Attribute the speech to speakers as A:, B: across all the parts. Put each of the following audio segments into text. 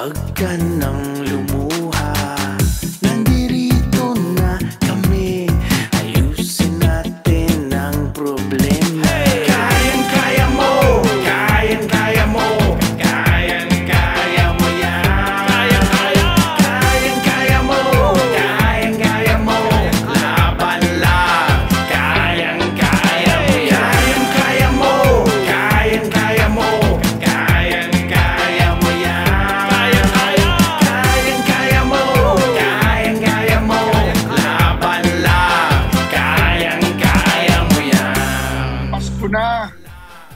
A: Wag ka nang lumuha, nandirito na kami. Ayusin natin ang problema. Kayang-kaya mo, kayang-kaya mo, kayang-kaya mo yan. Kayang-kaya mo, kayang-kaya mo, laban lang. Kayang-kaya mo yan. Kayang-kaya mo, kayang-kaya mo, kayang-kaya mo yan. Kayang-kaya mo, kayang-kaya mo, laban lang. Kayang-kaya mo yan.
B: Pasko na.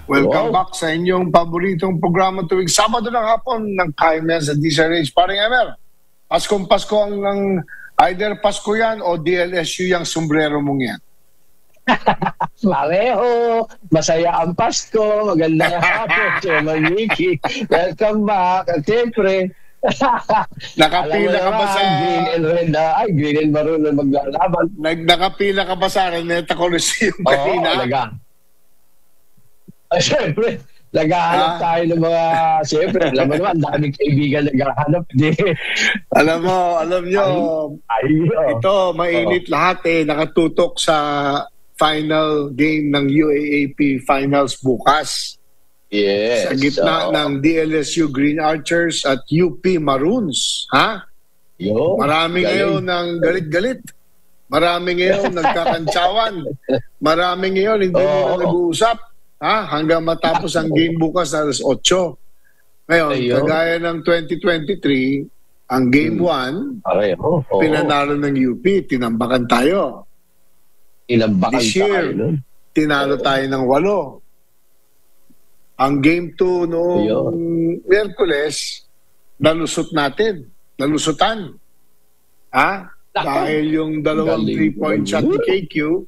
B: Welcome back sa inyong paboritong programa tuwing Sabado ng hapon ng KMS at DZRH. Paring Emer, Paskong Pasko ang either Pasko yan o DLSU yung sombrero mong yan.
C: Pareho, masaya ang Pasko, magandang hapon, Chairman Mickey. Welcome back. At siyempre,
B: Nakapila ka ba sa...
C: green and red green and maroon na maglalaban.
B: Nakapila ka ba sa Araneta Coliseum
C: Oo,
B: kanina?
C: talaga. Siyempre, naghahanap tayo ng mga, siyempre, alam mo naman, daming kaibigan naghahanap.
B: Alam nyo, ito, mainit lahat nakatutok sa final game ng UAAP Finals bukas.
C: Yes.
B: Sa gitna ng DLSU Green Archers at UP Maroons. Ha? Marami ngayon ng galit-galit. Marami ngayon nagkakantsawan. Marami ngayon hindi na nag-uusap. Hanggang matapos ang game bukas alas 8. Ngayon, kagaya ng 2023, ang game 1, pinanalo ng UP, tinambakan tayo. This year, tinalo tayo ng 8. Ang game 2 noong Miyerkules, nalusutan. Dahil yung dalawang 3-point shot ni KQ,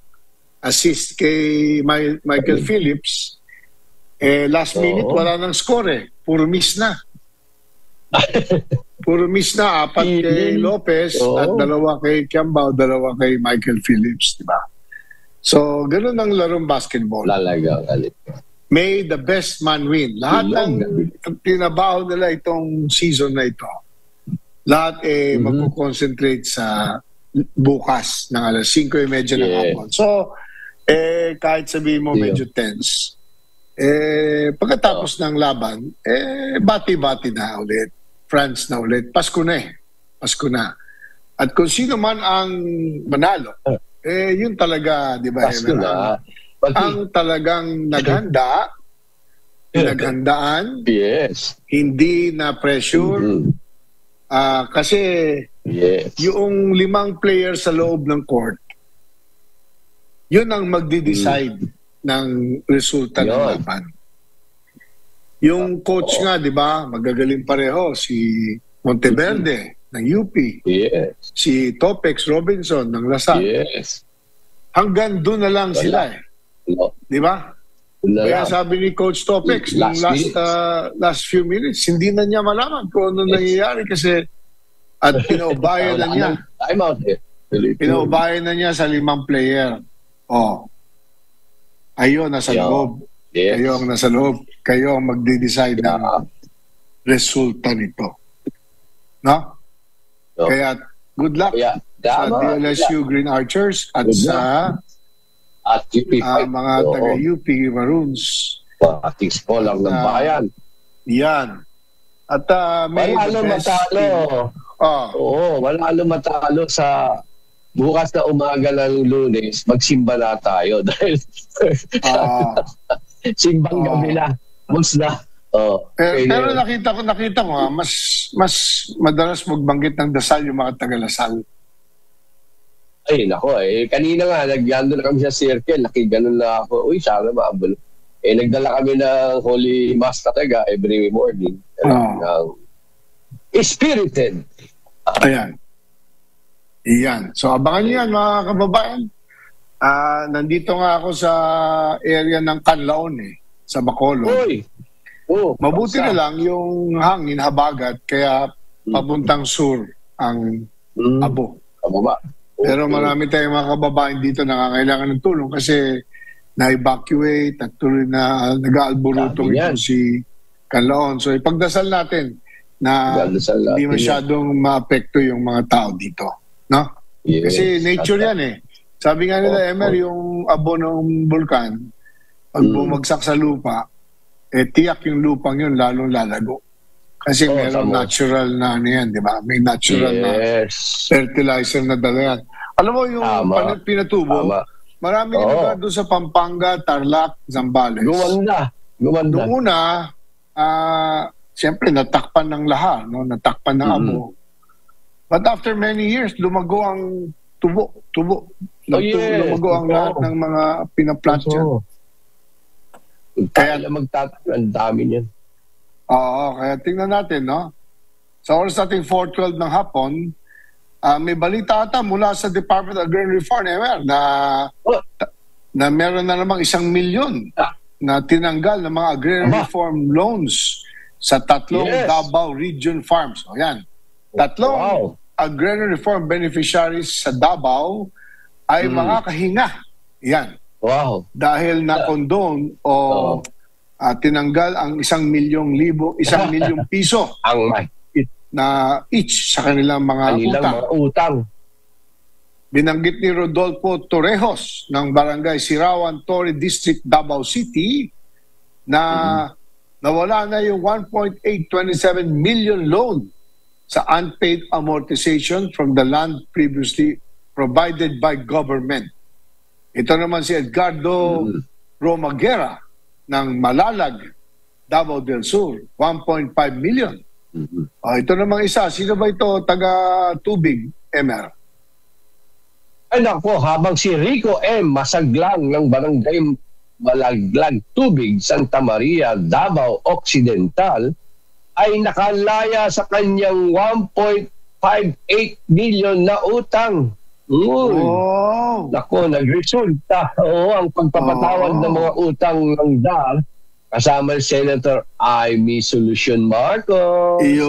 B: assist kay Michael Phillips, last minute wala nang score puro miss na. Puro miss na, 4 kay Lopez at 2 kay Kiambao, 2 kay Michael Phillips, di ba? So, ganun ang larong basketball. May the best man win. Lahat ng tinabaho nila itong season na ito, lahat magko-concentrate sa bukas ng alas 5:30 ng hapon. So, kahit sabihin mo medyo tense, pagkatapos ng laban, bati-bati na ulit. France na ulit. Pasko na Pasko na. At kung sino man ang manalo, yun talaga, di ba?
C: Pasko na.
B: Ang talagang naghanda, pinaghandaan, hindi na pressure, kasi yung 5 players sa loob ng court, yun ang magdi-decide ng resulta ng laban. Yung coach nga, di ba, magagaling pareho, si Monteverde ng UP, si Topex Robinson ng Lasal. Hanggang doon na lang sila di ba? Kaya sabi ni Coach Topex, yung last few minutes, hindi na niya malaman kung ano nangyayari kasi at pinaubayan na niya. Pinaubayan na niya sa 5 player. Ayun, nasa loob. Kayo ang nasa loob. Kayo ang magde-decide ng resulta nito. No? Kaya good luck sa DLSU Green Archers at sa mga taga-UP Maroons.
C: Ating spolang ng bayan.
B: Yan. At may
C: matalo. Matalo sa bukas na umaga ng Lunes, magsimba na tayo dahil simbang gabi na.
B: Pero nakita ko mas madalas magbanggit ng dasal yung mga taga-Lasal.
C: Ay, nako kanina nga, nag-gando na kami sa circle, nakiganon na ako, sana maabol. Nagdala kami ng Holy Mass talaga every morning. Spirited.
B: Ayan. So, abangan niyo yan, mga kababayan. Nandito nga ako sa area ng Canlaon sa Bacolod. Mabuti na lang yung hangin habagat, kaya papuntang sur ang abo. Pero marami tayong mga kababayan dito nangangailangan ng tulong kasi na-evacuate at tuloy na nag-aalborotong ito si Canlaon. So ipagdasal natin na hindi masyadong maapekto yung mga tao dito. No? Yes, kasi nature yan eh. Sabi nga nila, Emer, yung abo ng bulkan, pag bumagsak sa lupa, tiyak yung lupang yun lalong lalago. Kasi meron natural na ano yan, di ba? May natural na fertilizer na dala yan. Alam mo yung pinatubo, marami lugar doon sa Pampanga, Tarlac, Zambales.
C: Gumanda.
B: Noong una, siyempre natakpan ng lahat, no? Natakpan ng abo. But after many years, lumago ang tubo. Lumago ang lahat ng mga pinaplant yan.
C: Kaya magtatagal, ang dami niyan.
B: Oo, kaya tingnan natin, no? Sa oras natin 4:12 ng hapon, may balita ata mula sa Department of Agrarian Reform na meron na namang 1 milyon na tinanggal ng mga agrarian reform loans sa 3 Davao Region Farms. O yan. 3 agrarian reform beneficiaries sa Davao ay mga kahinga. Yan.
C: Wow.
B: Dahil na-condone o tinanggal ang 1 milyong piso na each sa kanilang mga
C: utang.
B: Binanggit ni Rodolfo Torrejos ng Barangay Sirawan, Torre District, Davao City na nawala na yung 1.827 million loan sa unpaid amortization from the land previously provided by government. Ito naman si Edgardo Romaguera ng Malalag, Davao del Sur, 1.5 million. Ito namang isa. Sino ba ito? Taga-tubig, Emer.
C: Ay nako, habang si Rico M. Masaglang ng Barangay Malaglag Tubig, Santa Maria, Davao Occidental, ay nakalaya sa kanyang 1.58 million na utang. Nako, nagresulta ang pagpapatawad ng mga utang ng DAR kasama si Senator Amy Solution Marcos. Ay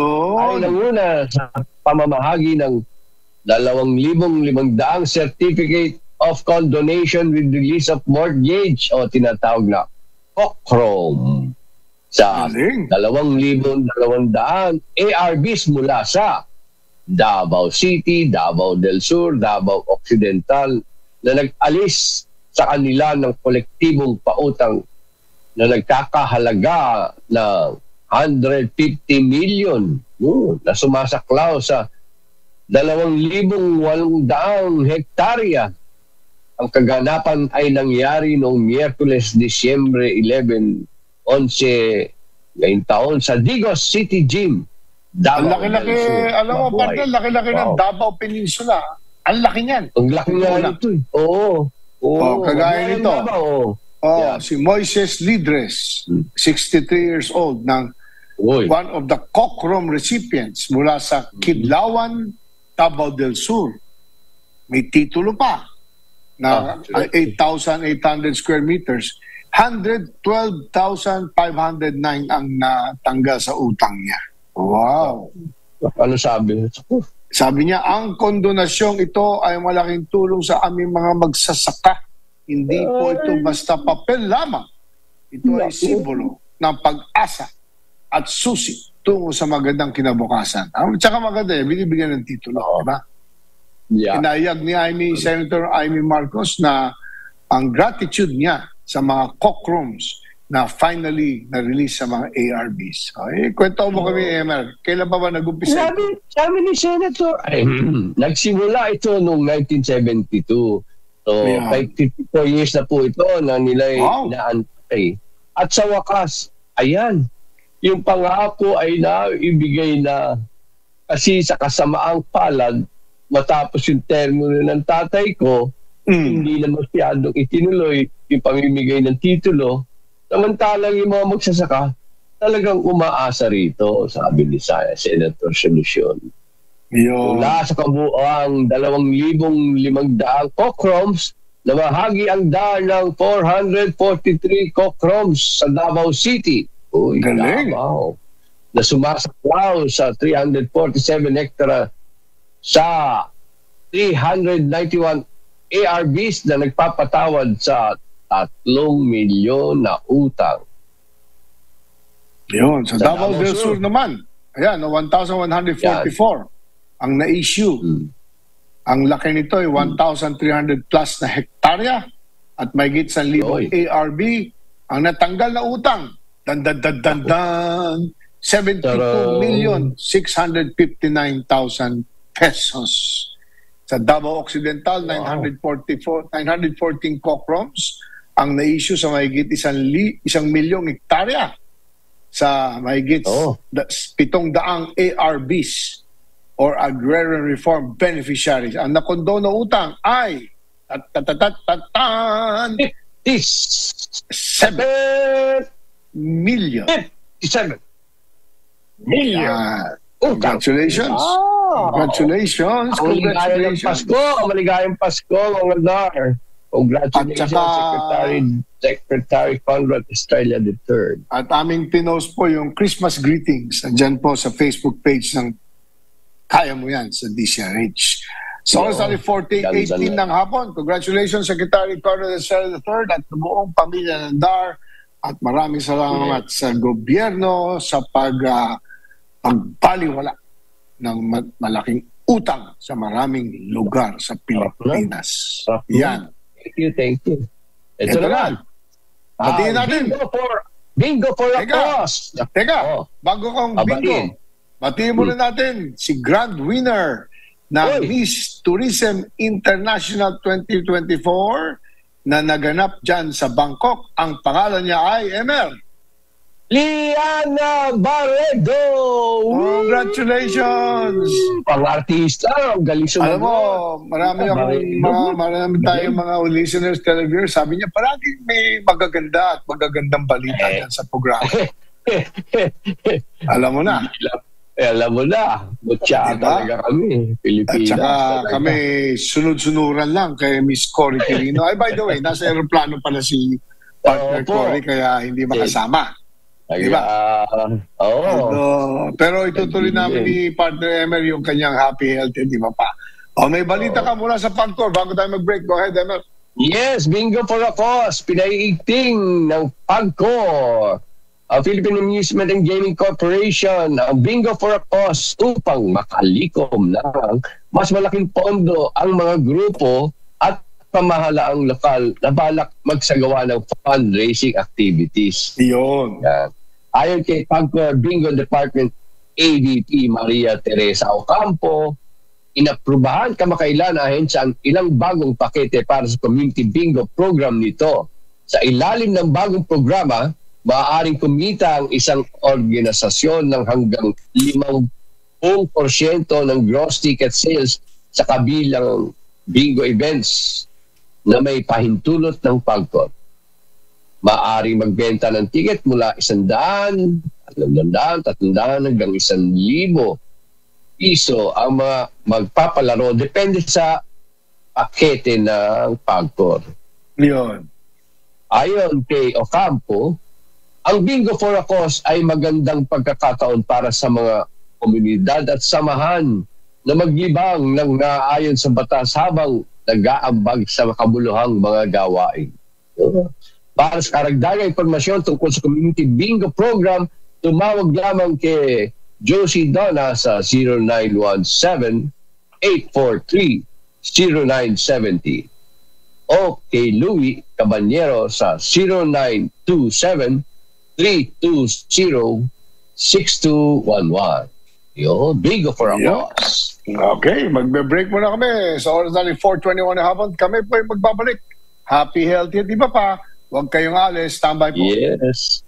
C: nanguna sa pamamahagi ng 2,500 Certificate of Condonation with Release of Mortgage o tinatawag na COCROM sa 2,200 ARBs mula sa Davao City, Davao del Sur, Davao Occidental na nag-alis sa kanila ng kolektibong pautang na nagkakahalaga ng 150 million na sumasaklaw sa 2,800 hektarya. Ang kaganapan ay nangyari noong Miyerkules, Disyembre 11 ngayong taon sa Digos City Gym.
B: Ang laki-laki, alam mo, partner, laki-laki ng Davao Peninsula. Ang laki niyan.
C: Ang laki nga ito.
B: Kagaya nito. Si Moises Lidres, 63 years old, ng one of the COCROM recipients mula sa Kidlawan, Davao del Sur. May titulo pa na 8,800 square meters. 112,509 ang natanggal sa utang niya. Wow.
C: Ano sabi?
B: Sabi niya, ang kondonasyong ito ay malaking tulong sa aming mga magsasaka. Hindi po ito basta papel lamang. Ito ay simbolo ng pag-asa at susi tungo sa magandang kinabukasan. Tsaka maganda binibigyan ng titulo, di ba? Inayag ni Senator Amy Marcos na ang gratitude niya sa mga COCROMs na finally na-release sa mga ARBs. Kwento mo kami, Emer. Kailan pa ba nag-umpisa ito?
C: Sabi ni Senator, nagsimula ito noong 1972. So, 54 years na po ito na nila inaantay. At sa wakas, ayan, yung pangako ay naibigay na kasi sa kasamaang palad, matapos yung termino ng tatay ko, hindi na masyadong itinuloy yung pamimigay ng titulo. Samantalang yung mga magsasaka, talagang umaasa rito, sabi ni Senator Solution. Mula sa kabuuang 2,500 COCROMs, namahagi ang daan ng 443 COCROMs sa Davao City. Davao. Na sumasaklaw sa 347 hektara sa 391 ARBs na nagpapatawad sa 3 milyon na utang.
B: Sa Davao del Sur naman, Ayan, 1,144 ang na-issue. Ang laki nito ay 1,300 plus na hektarya at mahigit 1,000 ARB. Ang natanggal na utang, 72,659,000 pesos. Sa Davao Occidental, 914 cockroms ang na-issue sa mahigit 1,000,000 hektarya sa mahigit 700 ARBs or Agrarian Reform Beneficiaries. Ang nakondo na utang ay 7 million.
C: 57 million.
B: Congratulations. Congratulations.
C: Maligayang Pasko. Maligayang Pasko, mga Dar. Congratulations, Secretary Conrad Estrella III.
B: At aming pinost po yung Christmas greetings. Andyan po sa Facebook page ng Kaya Mo Yan sa DCRH. So, sa 40:18 ng hapon. Congratulations, Secretary Conrad Estrella III at buong pamilya ng DAR. At maraming salamat sa gobyerno sa pagbaliwala ng malaking utang sa maraming lugar sa Pilipinas. Yan.
C: Thank you. Ito naman.
B: Batiin natin.
C: Bingo for a cause.
B: Teka, bago kong bingo, batiin muna natin si grand winner na Miss Tourism International 2024 na naganap dyan sa Bangkok. Ang pangalan niya ay ML Liana Barredo. Congratulations!
C: Pang-artista, ang galing sumagot.
B: Alam mo, marami tayong mga listeners, televiewers. Sabi niya, parang may magaganda at magagandang balita dyan sa programa. Alam mo na.
C: Alam mo na. Butya talaga kami. Pilipinas.
B: At saka kami sunod-sunuran lang kay Miss Cory Quirino. Ay, by the way, nasa aeroplano pala si partner Cory kaya hindi makasama. Diba? Pero itutuloy namin ni partner Emer yung kanyang happy health, di ba pa? May balita ka mula sa Pagcor bago tayo mag-break. Go ahead, Emer.
C: Yes, bingo for a cause. Pinaiigting ng Pagcor. Philippine Amusement and Gaming Corporation, ang bingo for a cause upang makalikom ng mas malaking pondo ang mga grupo at pamahalaang lokal na balak magsagawa ng fundraising activities.
B: Iyon.
C: Ayon kay Pagcor Bingo Department AVP Maria Teresa Ocampo, inaprubahan kamakailan na ahensya ang ilang bagong pakete para sa community bingo program nito. Sa ilalim ng bagong programa, maaaring kumita ang isang organisasyon ng hanggang 50% ng gross ticket sales sa kabilang bingo events na may pahintulot ng Pagcor. Maaaring magbenta ng ticket mula 100, 200, 300 hanggang 1,000 piso ang mga magpapalaro depende sa pakete ng Pagcor.
B: Yun.
C: Ayon kay Ocampo, ang bingo for a cause ay magandang pagkakataon para sa mga komunidad at samahan na maglibang ng naayon sa batas habang nag-aambag sa makabuluhang mga gawain. Para sa karagdagang informasyon tungkol sa community bingo program, tumawag lamang kay Josie Donna sa 0917-843-0970 o kay Louie Cabanyero sa 0927-320-6211. Yo, bingo for a cause.
B: Okay, magbe-break muna kami. Sa oras natin 4:21 na hapon, kami po ay magbabalik. Happy, healthy, di ba pa? Huwag kayong alis, standby po.
C: Yes.